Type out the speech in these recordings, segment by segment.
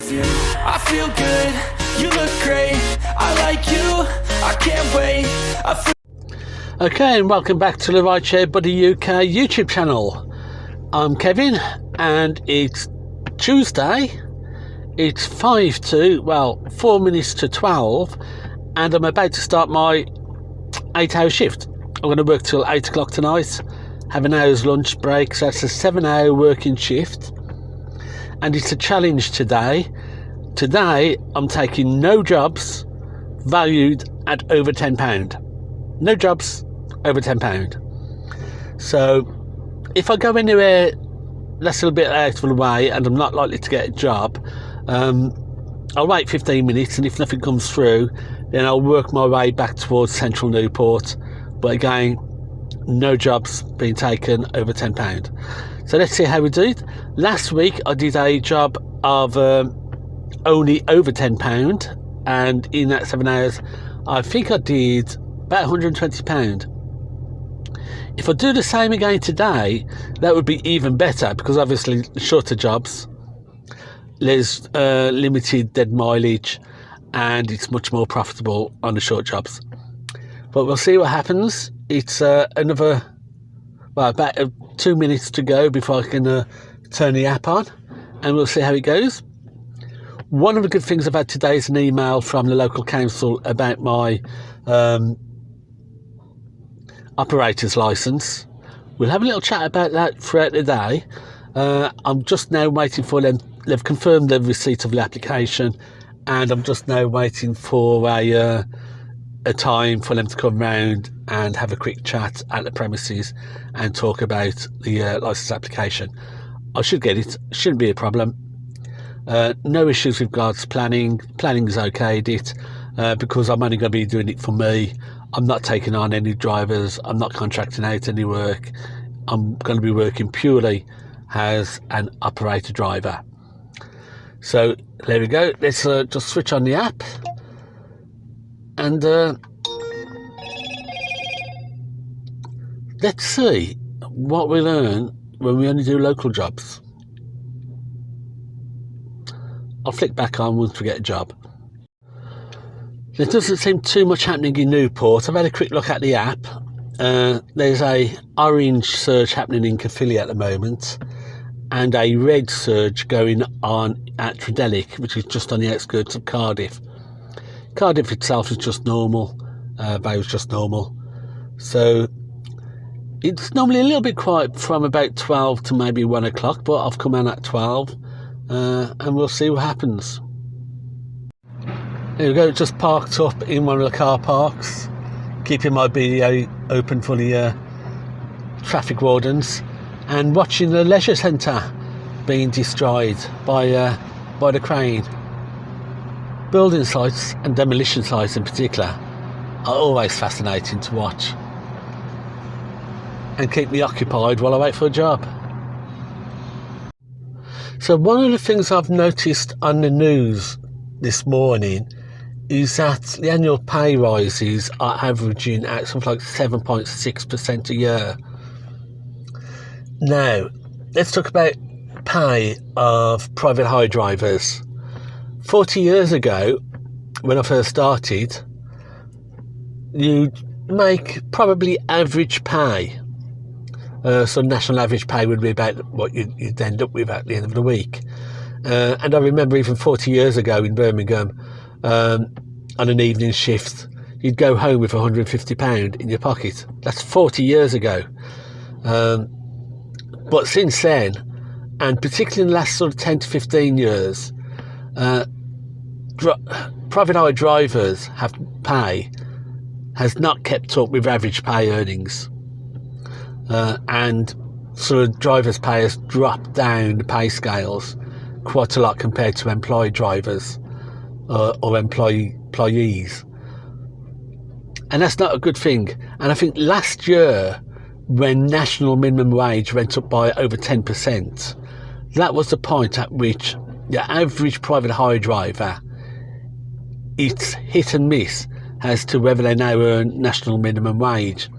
I feel good, you look great, I like you, I can't wait. Okay, and welcome back to the Rideshare Buddy UK YouTube channel. I'm Kevin, and it's Tuesday. It's 4 minutes to 12, and I'm about to start my 8-hour shift. I'm going to work till 8 o'clock tonight, have an hour's lunch break, so that's a 7-hour working shift. And it's a challenge today. Today, I'm taking no jobs valued at over £10. No jobs over £10. So, if I go anywhere that's a little bit out of the way and I'm not likely to get a job, I'll wait 15 minutes, and if nothing comes through, then I'll work my way back towards central Newport. But again, no jobs being taken over £10. So let's see how we do it. Last week I did a job of only over £10, and in that 7 hours I think I did about £120. If I do the same again today, that would be even better, because obviously shorter jobs, there's limited dead mileage, and it's much more profitable on the short jobs. But we'll see what happens. It's about 2 minutes to go before I can turn the app on, and we'll see how it goes. One of the good things I've had today is an email from the local council about my operator's licence. We'll have a little chat about that throughout the day. I'm just now waiting for them. They've confirmed the receipt of the application, and I'm just now waiting for a time for them to come round and have a quick chat at the premises and talk about the licence application. I should get it, shouldn't be a problem. No issues with regards to planning. Planning is okay, because I'm only going to be doing it for me. I'm not taking on any drivers, I'm not contracting out any work. I'm going to be working purely as an operator driver. So there we go. Let's just switch on the app, and let's see what we learn when we only do local jobs. I'll flick back on once we get a job. There doesn't seem too much happening in Newport. I've had a quick look at the app. There's a orange surge happening in Caerphilly at the moment, and a red surge going on at Tredelick, which is just on the outskirts of Cardiff. Cardiff itself is just normal. Vale's just normal. So it's normally a little bit quiet from about 12 to maybe 1 o'clock, but I've come on at 12, and we'll see what happens. There we go, just parked up in one of the car parks, keeping my BDA open for the traffic wardens, and watching the leisure centre being destroyed by the crane. Building sites, and demolition sites in particular, are always fascinating to watch and keep me occupied while I wait for a job. So one of the things I've noticed on the news this morning is that the annual pay rises are averaging at something like 7.6% a year. Now, let's talk about pay of private hire drivers. 40 years ago, when I first started, you'd make probably average pay. So national average pay would be about what you'd end up with at the end of the week. And I remember even 40 years ago in Birmingham, on an evening shift, you'd go home with £150 in your pocket. That's 40 years ago. But since then, and particularly in the last sort of 10 to 15 years, private hire drivers pay has not kept up with average pay earnings. And sort of drivers' pay has dropped down the pay scales quite a lot compared to employed drivers or employees. And that's not a good thing. And I think last year, when national minimum wage went up by over 10%, that was the point at which the average private hire driver, it's hit and miss as to whether they now earn national minimum wage,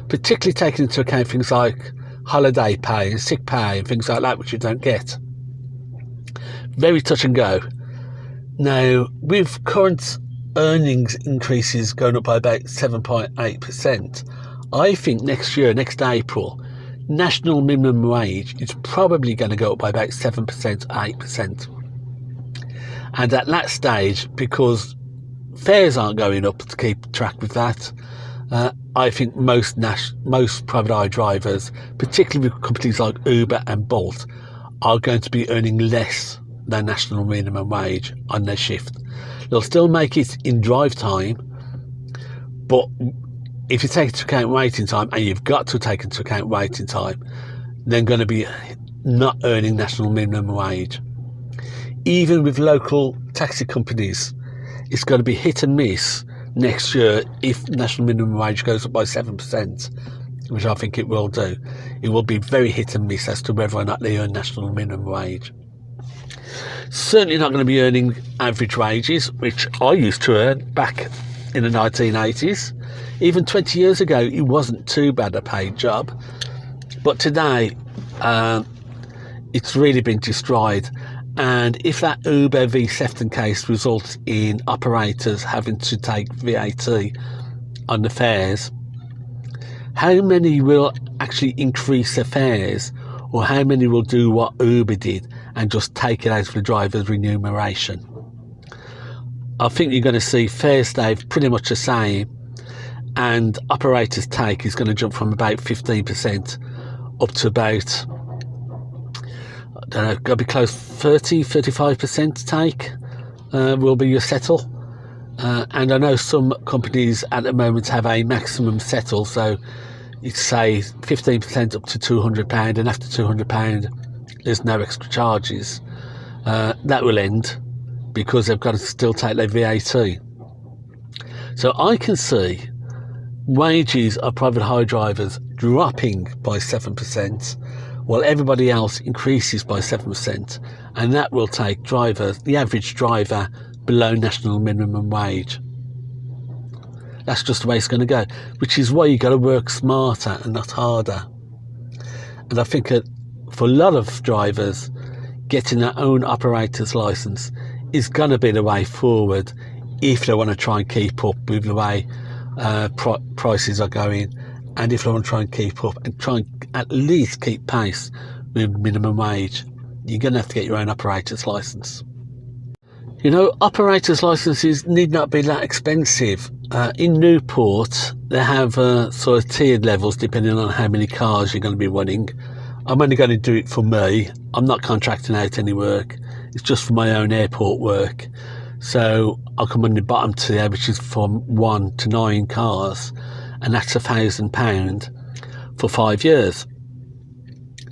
particularly taking into account things like holiday pay and sick pay and things like that, which you don't get. very touch and go. Now, with current earnings increases going up by about 7.8%, I think next year, next April, national minimum wage is probably going to go up by about 7%, 8%. And at that stage, because fares aren't going up to keep track with that, I think most private eye drivers, particularly with companies like Uber and Bolt, are going to be earning less than national minimum wage on their shift. They'll still make it in drive time, but if you take into account waiting time, and you've got to take into account waiting time, they're going to be not earning national minimum wage. Even with local taxi companies, it's going to be hit and miss next year if national minimum wage goes up by 7%, which I think it will do. It will be very hit and miss as to whether or not they earn national minimum wage. Certainly not going to be earning average wages, which I used to earn back in the 1980s. Even 20 years ago, it wasn't too bad a paid job. But today, it's really been destroyed. And if that Uber v Sefton case results in operators having to take VAT on the fares, how many will actually increase their fares, or how many will do what Uber did and just take it out of the driver's remuneration? I think you're going to see fares stay pretty much the same, and operators' take is going to jump from about 15% up to about, I don't know, going to be close 35% take will be your settle. And I know some companies at the moment have a maximum settle, so it's say 15% up to £200, and after £200 there's no extra charges. That will end because they've got to still take their VAT. So I can see wages of private hire drivers dropping by 7%, while everybody else increases by 7%, and that will take the average driver, below national minimum wage. That's just the way it's going to go, which is why you got to work smarter and not harder. And I think for a lot of drivers, getting their own operator's license is going to be the way forward if they want to try and keep up with the way prices are going, and if they want to try and keep up and try and at least keep pace with minimum wage. You're going to have to get your own operator's license. You know, operators' licenses need not be that expensive. In Newport, they have sort of tiered levels depending on how many cars you're going to be running. I'm only going to do it for me. I'm not contracting out any work. It's just for my own airport work. So I'll come on the bottom tier, which is from 1 to 9 cars, and that's £1,000 for 5 years.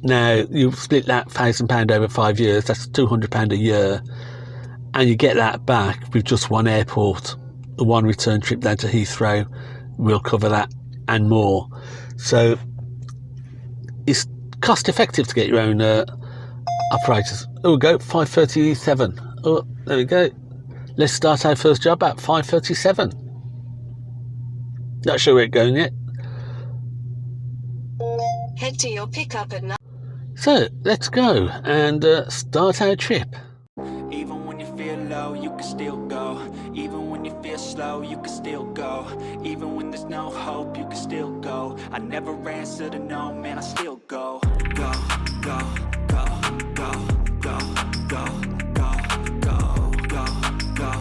Now, you split that £1,000 over 5 years, that's £200 a year, and you get that back with just one airport. The one return trip down to Heathrow will cover that and more. So it's cost effective to get your own operators. Oh, we go 5:37. Oh, there we go. Let's start our first job at 5:37. Not sure where it's going yet. Head to your pickup at night. So let's go and start our trip. Even when you feel low, you can still go. Even when you feel slow, you can still go. Even when there's no hope, you can still go. I never answer to no, man, I still go. Go, go, go, go, go, go, go, go, go, go,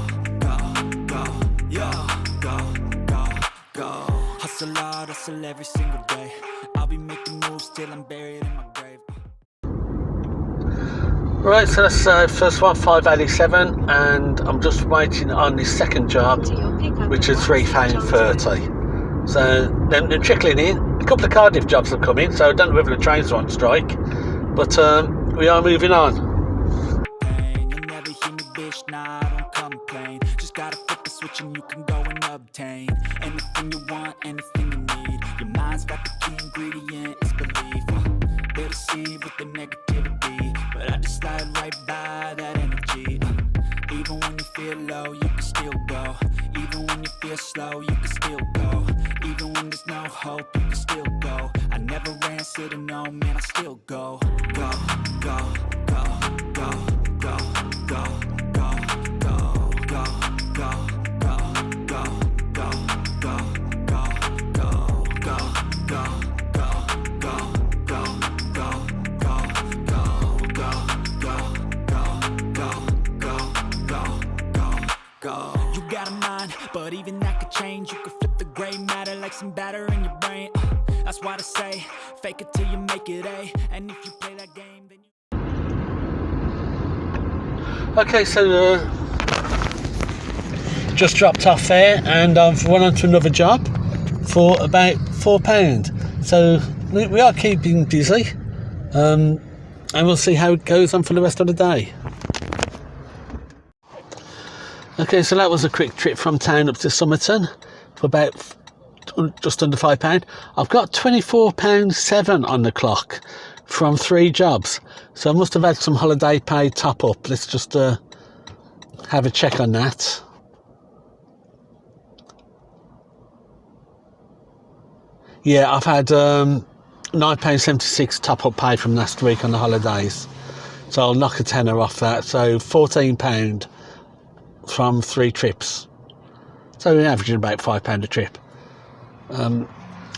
go, go, yo, go, go, go. Hustle hard, hustle every single day. I'll be making moves till I'm buried in my grave. Right, so that's first one, 5:87, and I'm just waiting on the second job, which is £3.30. So they're trickling in. A couple of Cardiff jobs have come in, so I don't know whether the trains are on strike, but we are moving on. You'll never hear me, bitch, nah, I don't complain. Just gotta flip the switch and you can go and obtain anything you want, anything you need. Your mind's got the key ingredient, it's belief. They'll deceive with the negativity, but I just slide right by that energy. Even when you feel low, you can still go. Even when you feel slow, you can still go. Even when there's no hope, you can still go. I never answer to no, man, I still go. Go, go, go, go, go, You got a mind, but even that could change. You could flip the gray matter like some batter in your brain. That's why they say, fake it till you make it A. And if you play that game, then you... Okay, so just dropped off there, and I've run on to another job for about £4. So we are keeping busy, and we'll see how it goes on for the rest of the day. Okay, so that was a quick trip from town up to Somerton for about just under £5. I've got £24.07 on the clock from 3 jobs, so I must have had some holiday pay top up. Let's just have a check on that. Yeah, I've had £9.76 top up pay from last week on the holidays, so I'll knock a tenner off that, so £14 from 3 trips, so we're averaging about £5 a trip.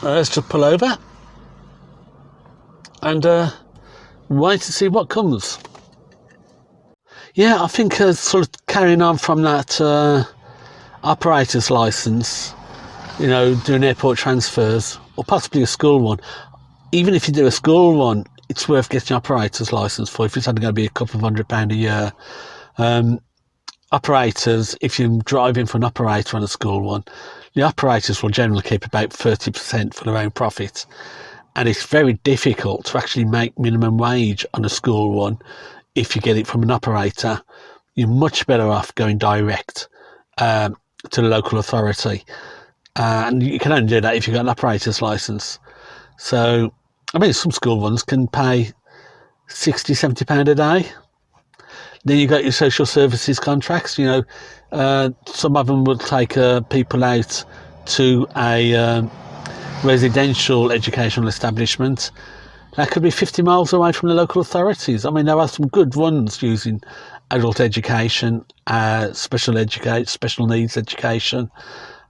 Let's just pull over and wait to see what comes. Yeah, I think sort of carrying on from that operator's license, you know, doing airport transfers, or possibly a school one. Even if you do a school one, it's worth getting an operator's license for, if it's only going to be a couple of £100 a year. Operators, if you're driving for an operator on a school one, the operators will generally keep about 30% for their own profit, and it's very difficult to actually make minimum wage on a school one. If you get it from an operator, you're much better off going direct to the local authority, and you can only do that if you've got an operator's license. So I mean, some school ones can pay £60-70 a day. Then you got your social services contracts. You know, some of them will take people out to a residential educational establishment that could be 50 miles away from the local authorities. I mean, there are some good ones using adult education, special needs education,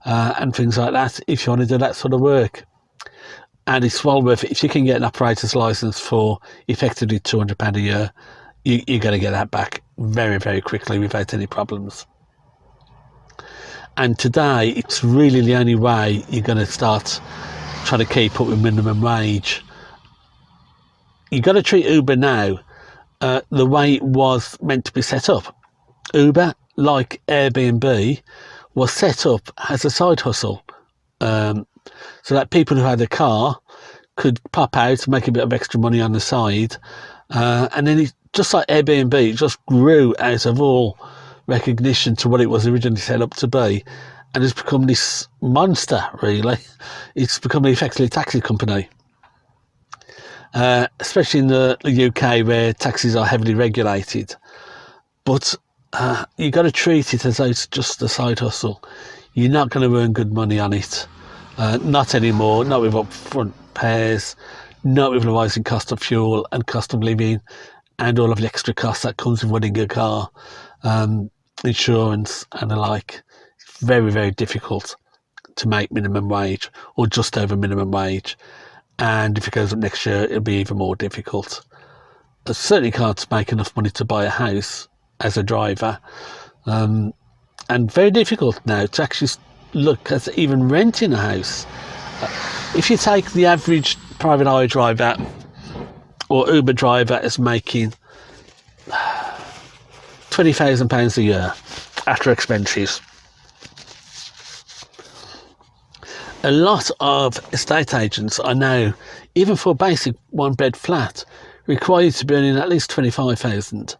and things like that, if you want to do that sort of work. And it's well worth it. If you can get an operator's license for effectively £200 a year, you're going to get that back very, very quickly without any problems. And today, it's really the only way you're going to start trying to keep up with minimum wage. You've got to treat Uber now the way it was meant to be set up. Uber, like Airbnb, was set up as a side hustle, so that people who had a car could pop out, make a bit of extra money on the side, and then it, just like Airbnb, it just grew out of all recognition to what it was originally set up to be, and it's become this monster, really. It's become effectively a taxi company, especially in the UK, where taxis are heavily regulated. But you've got to treat it as though it's just a side hustle. You're not going to earn good money on it. Not anymore, not with upfront pairs, not with the rising cost of fuel and cost of living, and all of the extra costs that comes with running a car, insurance and the like. It's very, very difficult to make minimum wage, or just over minimum wage. And if it goes up next year, it'll be even more difficult. I certainly can't make enough money to buy a house as a driver, and very difficult now to actually look at even renting a house. If you take the average private hire driver or Uber driver as making £20,000 a year after expenses, a lot of estate agents are now, even for a basic one-bed flat, required to be earning at least £25,000.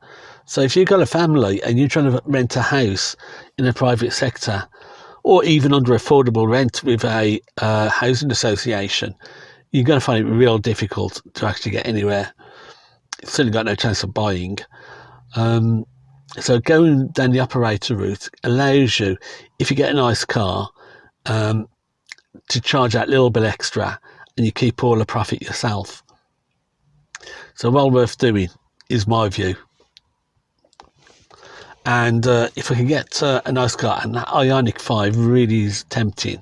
So if you've got a family and you're trying to rent a house in the private sector, or even under affordable rent with a housing association, you're going to find it real difficult to actually get anywhere. It's certainly got no chance of buying. So going down the operator route allows you, if you get a nice car, to charge that little bit extra, and you keep all the profit yourself. So well worth doing, is my view. And if I can get a nice car, and that Ioniq 5 really is tempting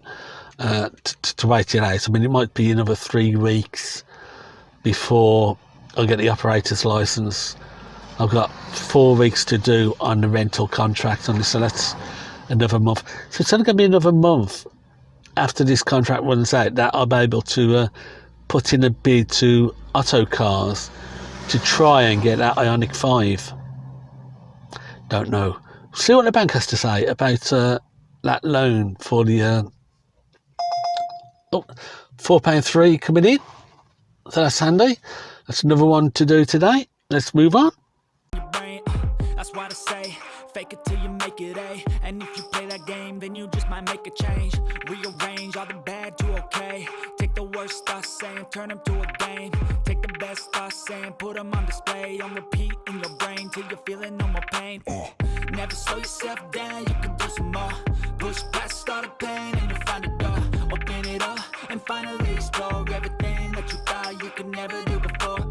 to wait it out. I mean, it might be another 3 weeks before I get the operator's license. I've got 4 weeks to do on the rental contract on this, so that's another month. So it's only going to be another month after this contract runs out that I'll be able to put in a bid to Autocars to try and get that Ioniq 5. Don't know. See what the bank has to say about that loan for the £4.3 coming in. So that's handy. That's another one to do today. Let's move on. That's why I say, fake it till you make it A. And if you play that game, then you just might make a change. Rearrange all the bad to okay. Take the worst thoughts saying, turn them to a game. Take the best thoughts saying, put them on display. On repeat in your brain till you're feeling no more pain. Never slow yourself down, you can do some more. Push past all the pain and you'll find a door. Open it up and finally explore everything that you thought you could never do before.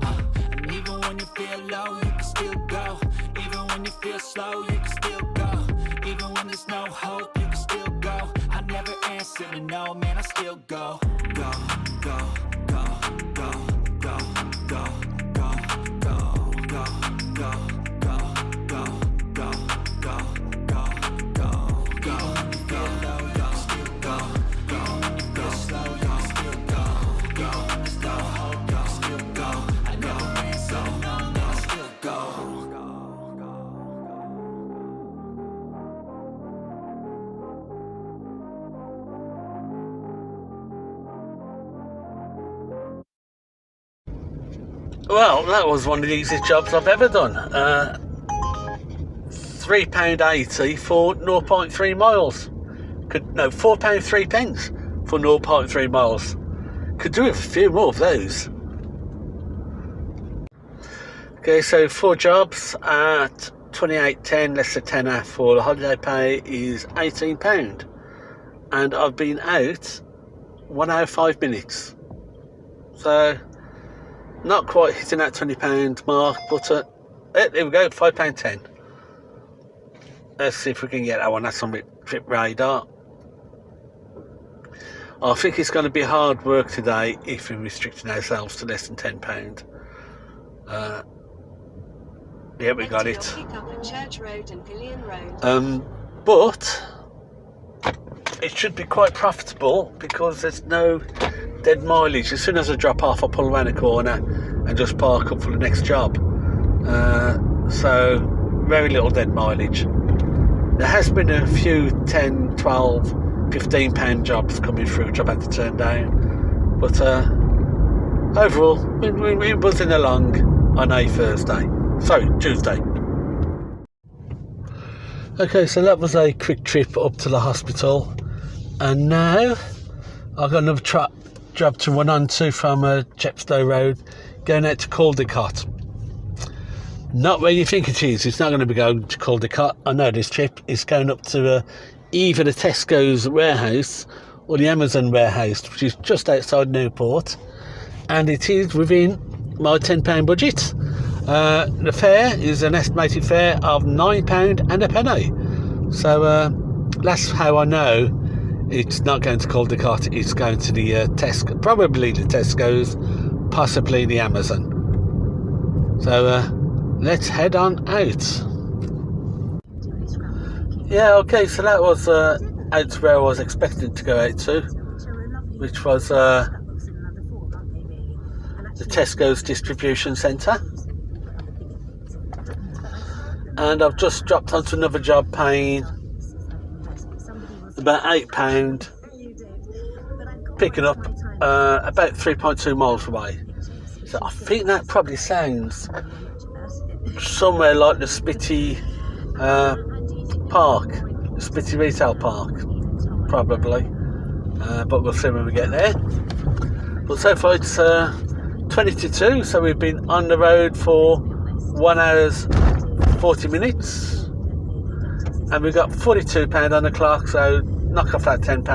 And even when you feel low, you can still go. Even when you feel slow, you can still go. Even when there's no hope, you can still go. I never answer to no, man, I still go. Go, go, go, go, go, go, go, go, go, go, go, go, go, go, go, go, go. Feel low, you can still go. Even when you feel slow, you can still go. Even when there's no hope, you can still go. I never answer to no, man, I still go. Well, that was one of the easiest jobs I've ever done. £3.80 for 0.3 miles. £4.3 for 0.3 miles. Could do with a few more of those. Okay, so 4 jobs at £28.10, less than tenner for the holiday pay is £18. And I've been out 1 hour 5 minutes. So not quite hitting that £20 mark, but there we go, £5.10. Let's see if we can get that one. That's on Trip Radar. I think it's going to be hard work today if we're restricting ourselves to less than £10. Yeah, we got it. But it should be quite profitable because there's no dead mileage. As soon as I drop off, I pull around the corner and just park up for the next job. So very little dead mileage. There has been a few 10, 12, 15 pound jobs coming through which I've had to turn down, but overall we're buzzing along on a Tuesday. Okay, so that was a quick trip up to the hospital, and now I've got another job to run onto from Chepstow Road, going out to Caldecott. Not where you think it is. It's not going to be going to Caldecott. I know this trip is going up to either the Tesco's warehouse or the Amazon warehouse, which is just outside Newport, and it is within my £10 budget. The fare is an estimated fare of £9 and a penny. So that's how I know it's not going to Caldecott. It's going to the Tesco, probably the Tesco's, possibly the Amazon. So let's head on out. Yeah, okay, so that was out to where I was expecting to go out to, which was the Tesco's distribution centre. And I've just dropped onto another job paying about £8, picking up about 3.2 miles away. So I think that probably sounds somewhere like the Spitty Park, the Spitty Retail Park, probably, but we'll see when we get there. But so far it's 20 to 2, so we've been on the road for 1 hour 40 minutes, and we've got £42 on the clock, so knock off that £10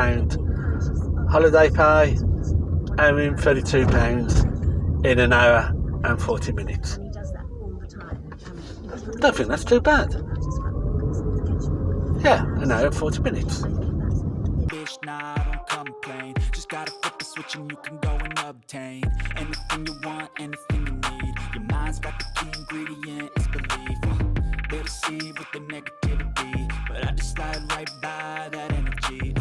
holiday pay, and we're in £32 in an hour and 40 minutes. I don't think that's too bad. Yeah, an hour and 40 minutes. Bitch, nah, I don't complain. Just gotta flip the switch and you can go and obtain anything you want, anything you need. Your mind's got the key ingredient, it's belief. They deceive with the negativity, but I just slide right by that energy.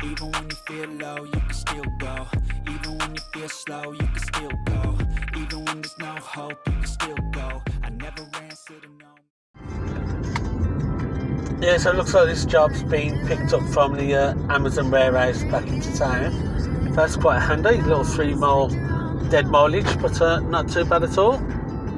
Even when you feel low, you can still go. Even when you feel slow, you can still go. Even when there's no hope, you can still go. I never answer to no. Yeah, so it looks like this job's been picked up from the Amazon warehouse back into town. So that's quite handy, a little 3 mile dead mileage, but not too bad at all.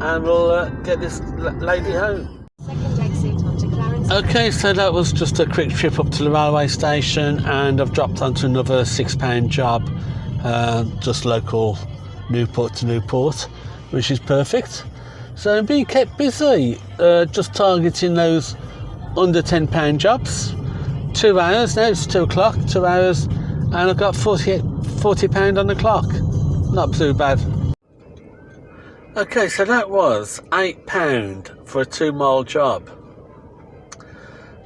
And we'll get this lady home. Second exit onto Clarence. Okay, so that was just a quick trip up to the railway station, and I've dropped onto another £6 job, just local Newport to Newport, which is perfect. So I'm being kept busy, just targeting those under £10 jobs. 2 hours now, it's 2 o'clock, 2 hours, and I've got £40 on the clock. Not too bad. Okay, so that was £8 for a 2 mile job.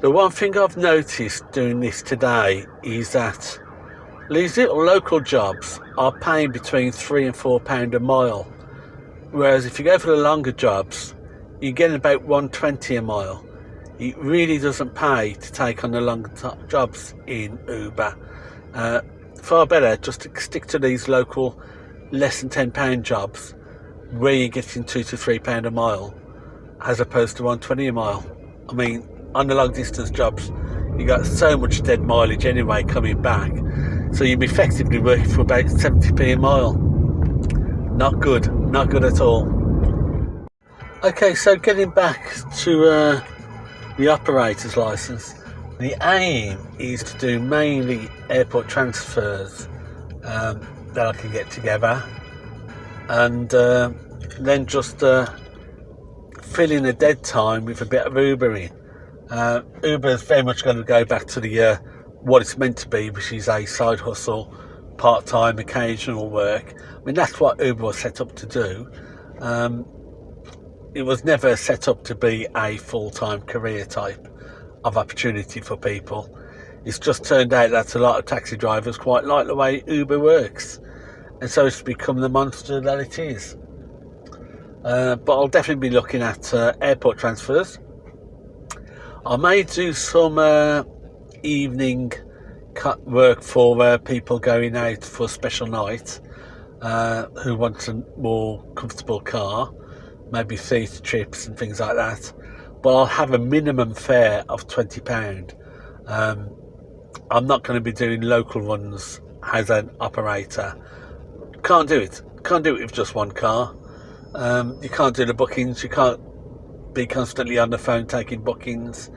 The one thing I've noticed doing this today is that these little local jobs are paying between £3 and £4 a mile, whereas if you go for the longer jobs, you're getting about £1.20 a mile. It really doesn't pay to take on the longer jobs in Uber. Far better just to stick to these local less than £10 jobs where you're getting £2 to £3 a mile as opposed to £1.20 a mile. I mean, on the long distance jobs, you got so much dead mileage anyway coming back, so you'd be effectively working for about 70p a mile. Not good at all. Okay, so getting back to the operator's license, the aim is to do mainly airport transfers that I can get together, and then just fill in the dead time with a bit of Ubering. Uber is very much going to go back to the what it's meant to be, which is a side hustle, part-time, occasional work. I mean, that's what Uber was set up to do. It was never set up to be a full-time career type of opportunity for people. It's just turned out that a lot of taxi drivers quite like the way Uber works, and so it's become the monster that it is. But I'll definitely be looking at airport transfers. I may do some evening cut work for people going out for a special night who want a more comfortable car, maybe theatre trips and things like that. But I'll have a minimum fare of £20. I'm not going to be doing local runs as an operator. Can't do it with just one car. You can't do the bookings, you can't be constantly on the phone taking bookings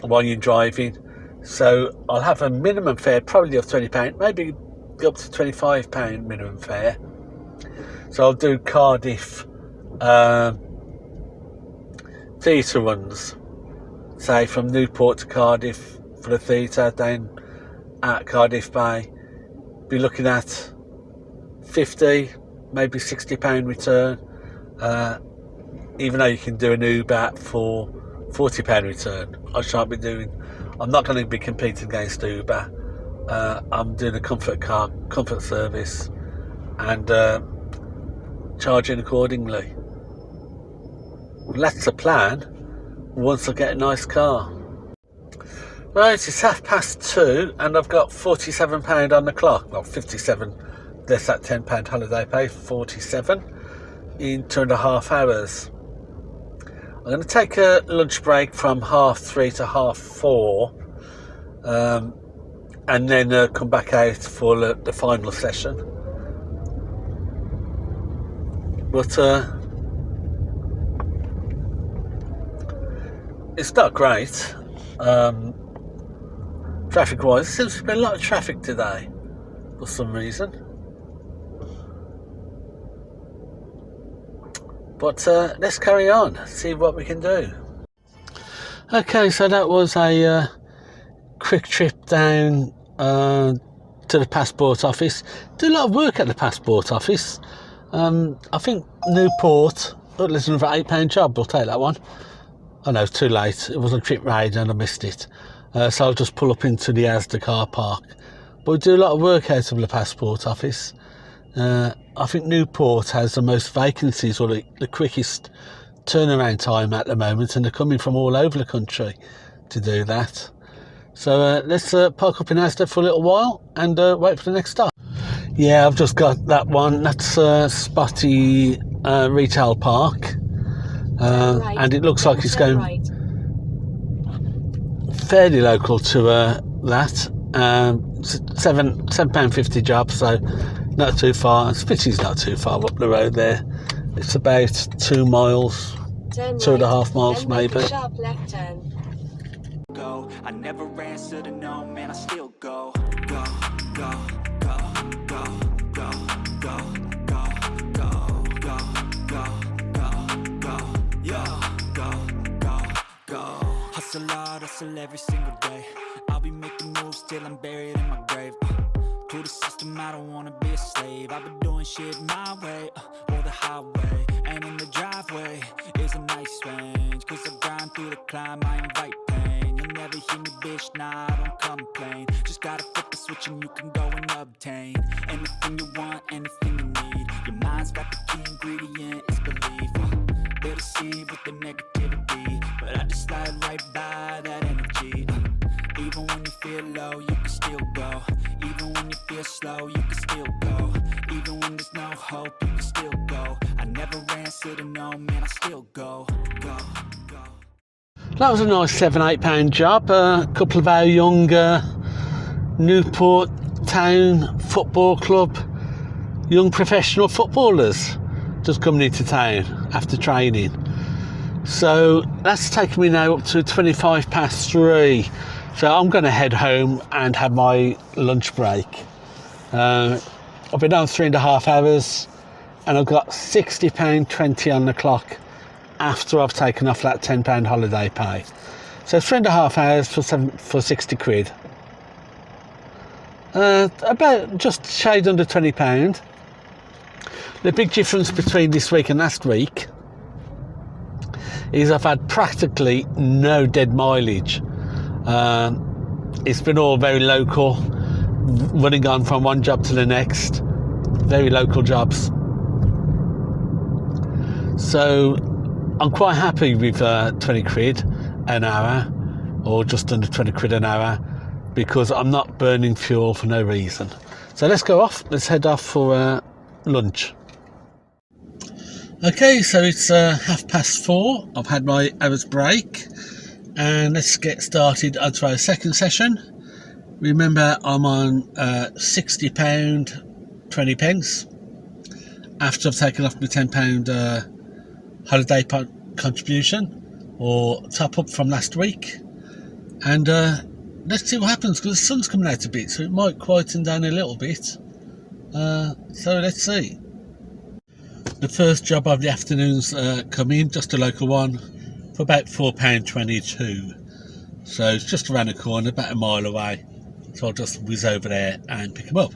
while you're driving. So I'll have a minimum fare probably of £20, maybe up to £25 minimum fare. So I'll do Cardiff theatre runs, say from Newport to Cardiff for the theatre, then at Cardiff Bay, be looking at £50, maybe £60 return, even though you can do an Uber for £40 return. I'm not going to be competing against Uber. I'm doing a comfort service and charging accordingly. That's the plan once I get a nice car. Right, it's 2:30 and I've got £47 on the clock. Well, 57, less that £10 holiday pay, 47 in 2.5 hours. I'm going to take a lunch break from 3:30 to 4:30, and then come back out for the final session. But it's not great. Traffic-wise, there seems to be a lot of traffic today for some reason. But let's carry on, see what we can do. Okay, so that was a quick trip down to the passport office. Do a lot of work at the passport office. I think Newport, there's another £8 job, we'll take that one. Oh no, it's too late. It was a trip raid and I missed it. So I'll just pull up into the Asda car park. But we do a lot of work out of the passport office. I think Newport has the most vacancies, or the quickest turnaround time at the moment, and they're coming from all over the country to do that. So let's park up in Asda for a little while and wait for the next stop. Yeah, I've just got that one. That's Spotty Retail Park. Right. And it looks like it's going Right. fairly local to that. £7.50 job, so not too far. Spitty's not too far up the road there. It's about 2 miles, Turn 2.5 miles then make a maybe. sharp left turn. Go. I never answer to no, man, I still go. Go, go, go, go, go, go, go, go, go, go, go, go, go, go, go. Hustle hard, hustle every single day. I'll be making moves till I'm buried in my grave. To the system, I don't wanna be a slave. I've been doing shit my way, or the highway. And in the driveway is a nice range. Cause I grind through the climb, I invite pain. You'll never hear me, bitch, nah, I don't complain. Just gotta flip the switch and you can go and obtain anything you want, anything you need. Your mind's got the key ingredient, it's belief. They'll deceive with the negativity, but I just slide right by that energy. Even when you feel low, you can still go. Even when you feel slow, you can still go. Even when there's no hope, you can still go. I never answer to no, man, I still go. Go, go. That was a nice £7-8 job. A couple of our younger Newport Town Football Club young professional footballers just coming into town after training. So that's taken me now up to 3:25. So I'm going to head home and have my lunch break. I've been on 3.5 hours and I've got £60.20 on the clock after I've taken off that £10 holiday pay. So 3.5 hours for 60 quid. About just shade under £20. The big difference between this week and last week is I've had practically no dead mileage. It's been all very local, running on from one job to the next, very local jobs. So I'm quite happy with 20 quid an hour, or just under 20 quid an hour, because I'm not burning fuel for no reason. So let's go off, let's head off for lunch. Okay, so it's 4:30. I've had my hour's break and let's get started onto our second session. Remember, I'm on £60.20 after I've taken off my £10 holiday contribution, or top up from last week. And let's see what happens, because the sun's coming out a bit, so it might quieten down a little bit. So let's see. The first job of the afternoon's come in, just a local one, for about £4.22. So it's just around the corner, about a mile away. So I'll just whiz over there and pick them up.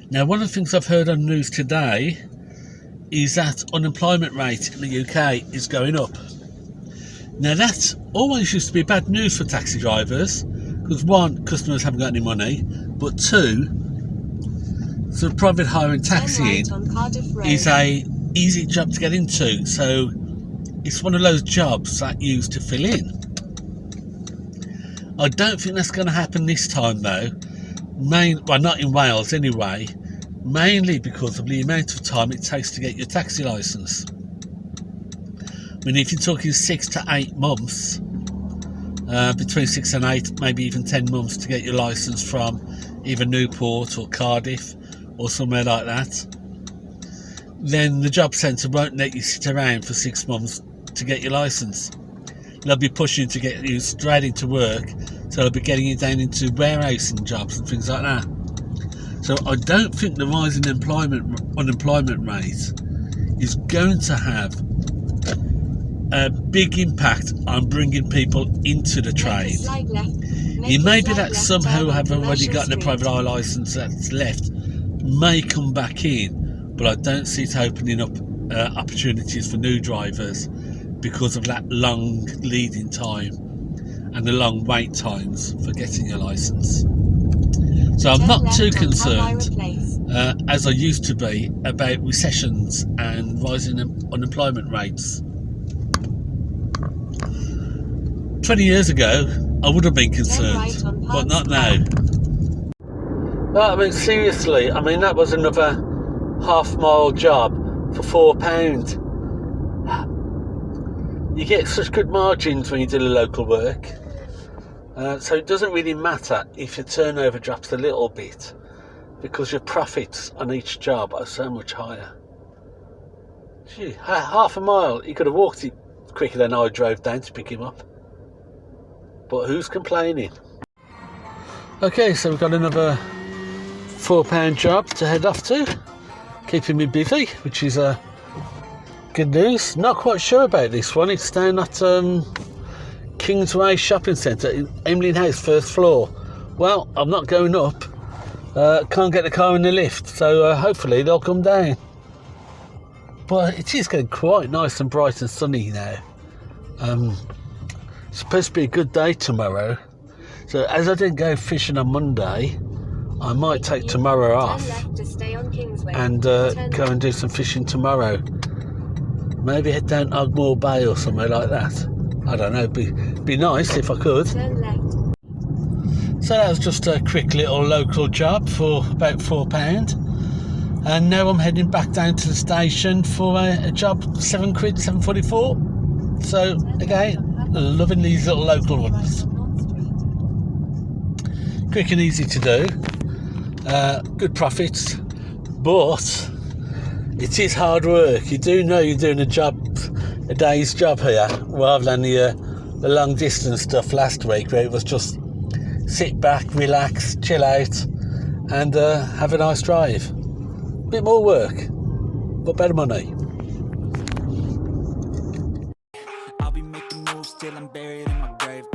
Now, one of the things I've heard on the news today is that unemployment rate in the UK is going up. Now, that always used to be bad news for taxi drivers, because one, customers haven't got any money, but two, so private hire and taxiing is a easy job to get into. So it's one of those jobs that you used to fill in. I don't think that's going to happen this time though. Well, not in Wales anyway, mainly because of the amount of time it takes to get your taxi licence. I mean, if you're talking 6 to 8 months, between 6 and 8, maybe even 10 months to get your licence from either Newport or Cardiff or somewhere like that, then the job centre won't let you sit around for 6 months to get your licence. They'll be pushing to get you straight into work, so they'll be getting you down into warehousing jobs and things like that. So I don't think the rising unemployment rate is going to have a big impact on bringing people into the trade. It may be that some who have already got the private hire licence that's left may come back in, but I don't see it opening up opportunities for new drivers, because of that long leading time and the long wait times for getting your licence. So I'm not too concerned as I used to be about recessions and rising unemployment rates. 20 years ago I would have been concerned, but not now. I mean, seriously, I mean, that was another half-mile job for £4. You get such good margins when you do the local work, so it doesn't really matter if your turnover drops a little bit, because your profits on each job are so much higher. Gee, half a mile, he could have walked it quicker than I drove down to pick him up. But who's complaining? Okay, so we've got another £4 job to head off to, keeping me busy, which is good news. Not quite sure about this one. It's down at Kingsway Shopping Centre in Emlyn House, first floor. Well, I'm not going up. Can't get the car in the lift, so hopefully they'll come down. But it is getting quite nice and bright and sunny now. It's supposed to be a good day tomorrow. So as I didn't go fishing on Monday, I might take tomorrow off and go and do some fishing tomorrow. Maybe head down Ogmore Bay or somewhere like that. I don't know, be nice if I could. So that was just a quick little local job for about £4. And now I'm heading back down to the station for a job, £7, £7.44. So again, loving these little local ones. Quick and easy to do. Good profits, but it is hard work. You do know you're doing a day's job here, rather than the long distance stuff last week, where it was just sit back, relax, chill out, and have a nice drive. Bit more work, but better money. I'll be making moves till I'm buried in my grave.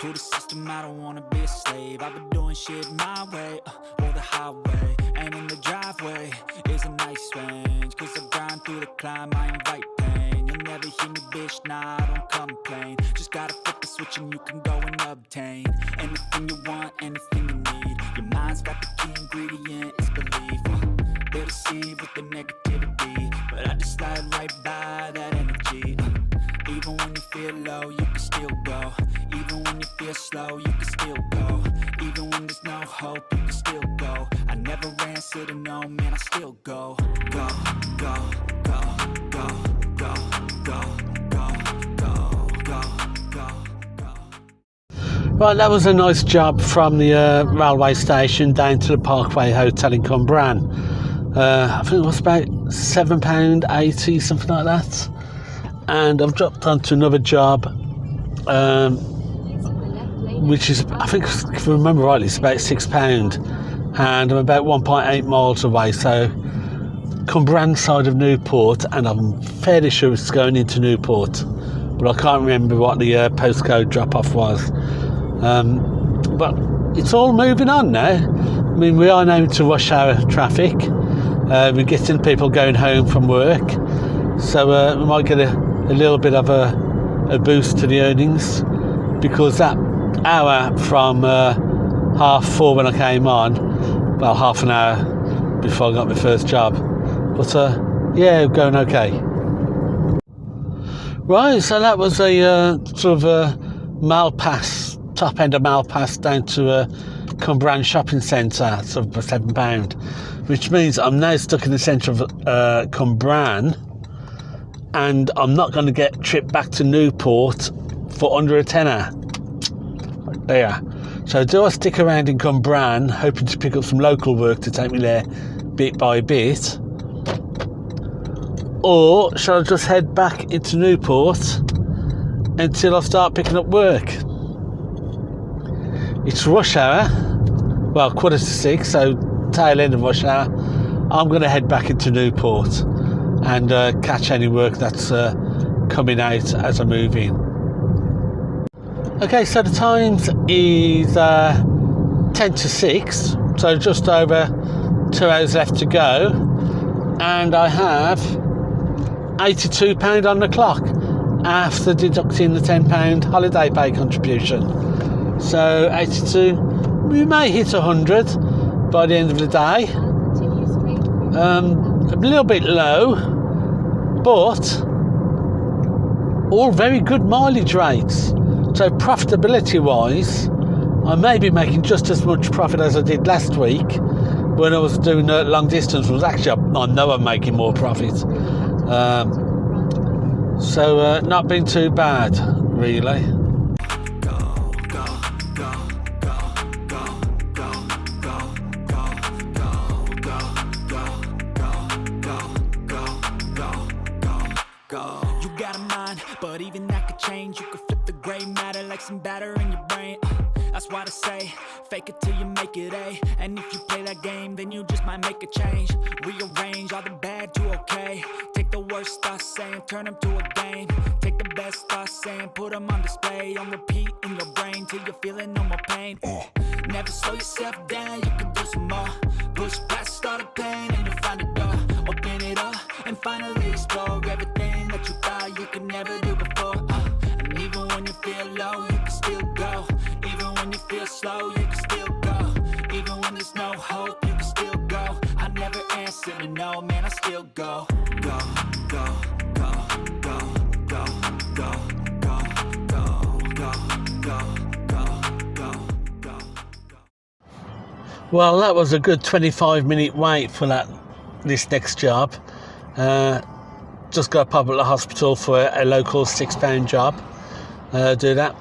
To the system, I don't wanna be a slave. I've been doing shit my way, or the highway. And in the driveway is a nice range, cause I grind through the climb, I invite pain. You'll never hear me, bitch, nah, I don't complain. Just gotta flip the switch and you can go and obtain anything you want, anything you need. Your mind's got the key ingredient, it's belief. They'll deceive with the negativity, but I just slide right by that energy. Even when you feel low, you can still go. Even when you feel slow, you can still go. Even when there's no hope, you can still go. I never answer to no, man, I still go. Go, go, go, go, go, go, go, go, go, go, go. Right, that was a nice job from the railway station down to the Parkway Hotel in Cwmbran. I think it was about £7.80, something like that. And I've dropped onto another job, which is, I think, if I remember rightly, it's about £6, and I'm about 1.8 miles away, so Cwmbran side of Newport, and I'm fairly sure it's going into Newport, but I can't remember what the postcode drop-off was. But it's all moving on now. I mean, we are now into rush hour traffic. We're getting people going home from work, so we might get a little bit of a boost to the earnings, because that hour from 4:30 when I came on, well, half an hour before I got my first job, but yeah, going okay. Right, so that was a sort of a mile pass, top end of mile pass down to Cwmbran Shopping Centre, sort of for £7, which means I'm now stuck in the centre of Cwmbran, and I'm not going to get a trip back to Newport for under a tenner. There. So do I stick around in Cwmbran, hoping to pick up some local work to take me there bit by bit? Or shall I just head back into Newport until I start picking up work? It's rush hour, well, 5:45, so tail end of rush hour. I'm going to head back into Newport and catch any work that's coming out as I move in. Okay, so the times is 10 to 6, so just over 2 hours left to go, and I have £82 on the clock. after deducting the £10 holiday pay contribution. So 82, we may hit 100 by the end of the day. A little bit low, but all very good mileage rates. So profitability wise, I may be making just as much profit as I did last week when I was doing long distance. Was actually, I know I'm making more profit. So not been too bad, really. You got a mind, but even that could change. You could flip the gray matter like some batter in your brain. That's why I say, fake it till you make it A. And if you play that game, then you just might make a change. Rearrange all the bad to okay. Take the worst thoughts saying, turn them to a game. Take the best thoughts saying, put them on display. On repeat in your brain till you're feeling no more pain. Never slow yourself down, you can do some more. Push past all the pain and you'll find a door. Open it up and finally explore everything that you thought you could never do before. And even when you feel low, you can still go. Even when you feel slow, you can still go. Even when there's no hope, you can still go. I never answer to no, man, I still go. Go, go, go, go, go, go, go, go, go, go, go, go, go. Well, that was a good 25-minute wait for this next job. Just got to pop at the hospital for a local £6 job. Do that.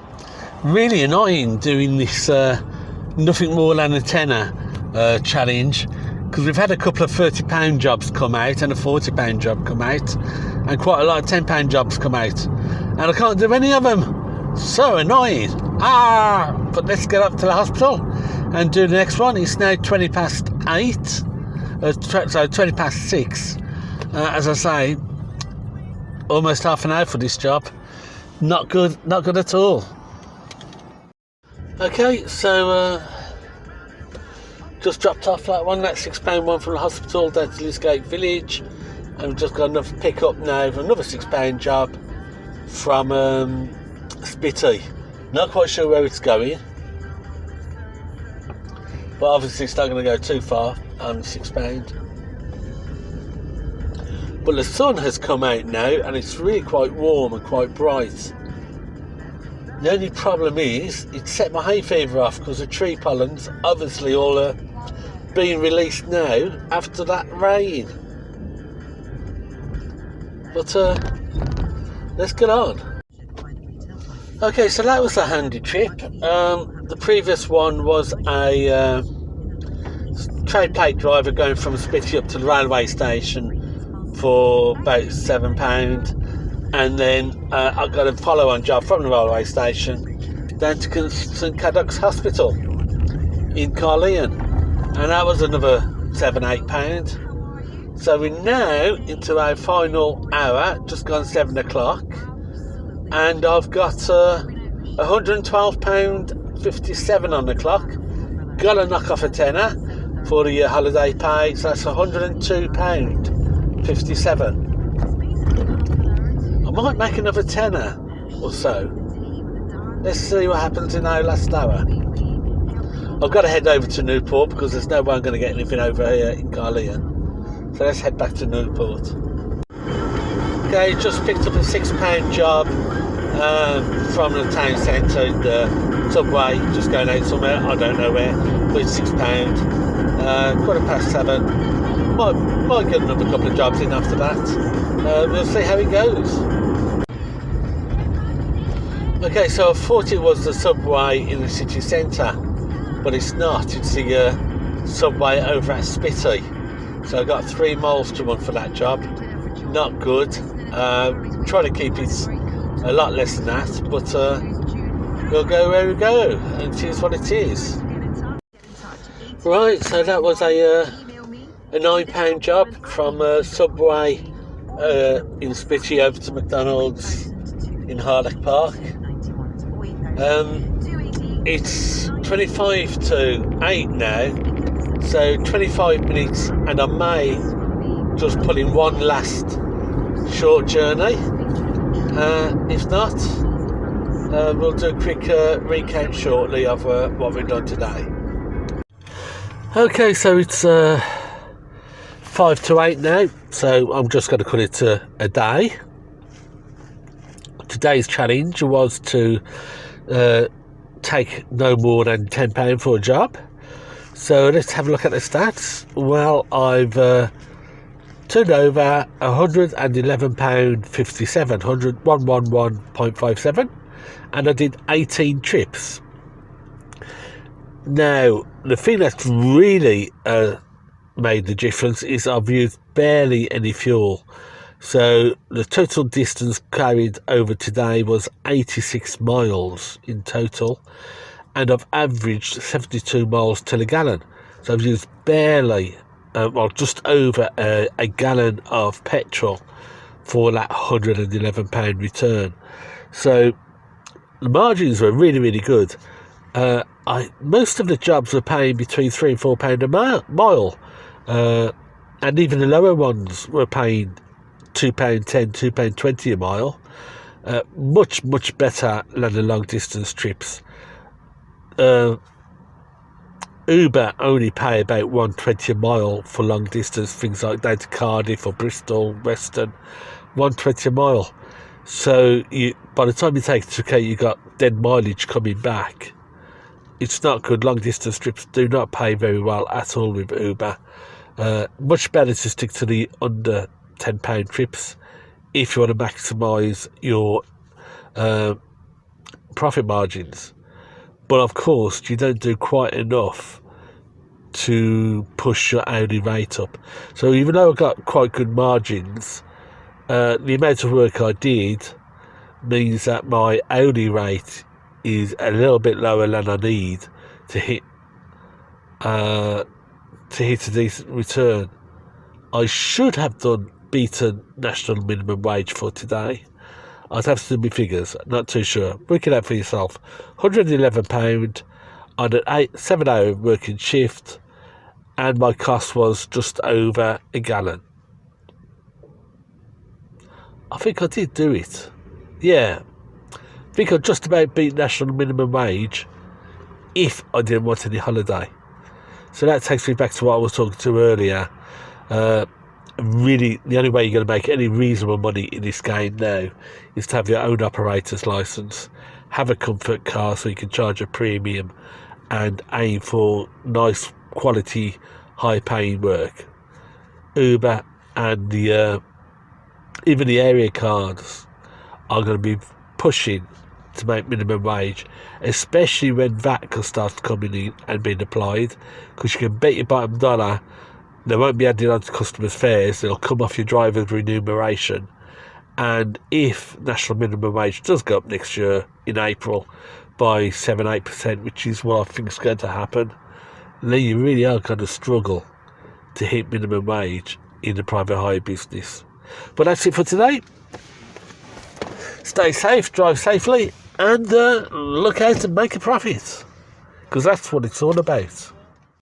Really annoying doing this nothing more than a tenner challenge, because we've had a couple of £30 jobs come out and a £40 job come out, and quite a lot of £10 jobs come out, and I can't do any of them. So annoying. But let's get up to the hospital and do the next one. It's now 20 past 8. 20 past 6. As I say, almost half an hour for this job. Not good at all. Okay, so just dropped off that £6 one from the hospital down to Lisgate Village, and we've just got enough pick up now for another £6 job from Spitty. Not quite sure where it's going, but obviously it's not going to go too far on £6. But the sun has come out now and it's really quite warm and quite bright. The only problem is it set my hay fever off because the tree pollen's obviously all being released now after that rain. But let's get on. Okay, so that was a handy trip. The previous one was a trade plate driver going from Spitty up to the railway station for about £7, and then I got a follow-on job from the railway station down to St Cadoc's Hospital in Carleon, and that was another £7-8. So we're now into our final hour, just gone 7 o'clock, and I've got £112.57 on the clock. Got to knock off a tenner for the holiday pay, so that's £102.57. I might make another tenner or so. Let's see what happens in our last hour. I've got to head over to Newport because there's no way I'm going to get anything over here in Carleon. So let's head back to Newport. Okay, just picked up a £6 job from the town centre, the subway, just going out somewhere, I don't know where, but it's £6. 7:15. Might get another couple of jobs in after that. We'll see how it goes. Okay, so I thought it was the subway in the city centre, but it's not. It's the subway over at Spitty. So I got 3 miles to run for that job. Not good. Trying to keep it a lot less than that, but we'll go where we go and choose what it is. Right, so that was a £9 job from Subway in Spitty over to McDonald's in Harlech Park. It's 25 to 8 now, so 25 minutes, and I may just pull in one last short journey If not, we'll do a quick recount shortly of what we've done today. Okay, so it's 5 to 8 now, so I'm just going to cut it to a day. Today's challenge was to take no more than £10 for a job. So let's have a look at the stats. Well, I've turned over £111.57, 111.57, and I did 18 trips. Now, the thing that's really made the difference is I've used barely any fuel. So the total distance carried over today was 86 miles in total, and I've averaged 72 miles to the gallon. So I've used barely, just over a gallon of petrol for that £111 return. So the margins were really, really good. Most of the jobs were paying between £3 and £4 a mile, and even the lower ones were paying £2.10, £2.20 a mile. Much, much better than the long distance trips. Uber only pay about £1.20 a mile for long distance, things like down to Cardiff or Bristol, Western, £1.20 a mile. So by the time you take it to account, you got dead mileage coming back. It's not good. Long distance trips do not pay very well at all with Uber. Much better to stick to the under £10 trips if you want to maximise your profit margins. But of course, you don't do quite enough to push your hourly rate up. So even though I got quite good margins, the amount of work I did means that my hourly rate is a little bit lower than I need to hit a decent return. I should have beaten national minimum wage for today. I'd have to do my figures, not too sure. Work it out for yourself. £111 on an 7-hour working shift, and my cost was just over a gallon. I think I did do it. Yeah. I think I just about beat national minimum wage if I didn't want any holiday. So that takes me back to what I was talking to earlier. Really, the only way you're going to make any reasonable money in this game now is to have your own operator's license, have a comfort car so you can charge a premium, and aim for nice quality, high-paying work. Uber and even the area cards are going to be pushing to make minimum wage, especially when VAT starts coming in and being applied, because you can bet your bottom dollar they won't be added on to customers' fares. They'll come off your driver's remuneration. And if national minimum wage does go up next year in April by 7-8%, which is what I think is going to happen, then you really are going to struggle to hit minimum wage in the private hire business. But that's it for today. Stay safe, drive safely, and look out to make a profit, because that's what it's all about.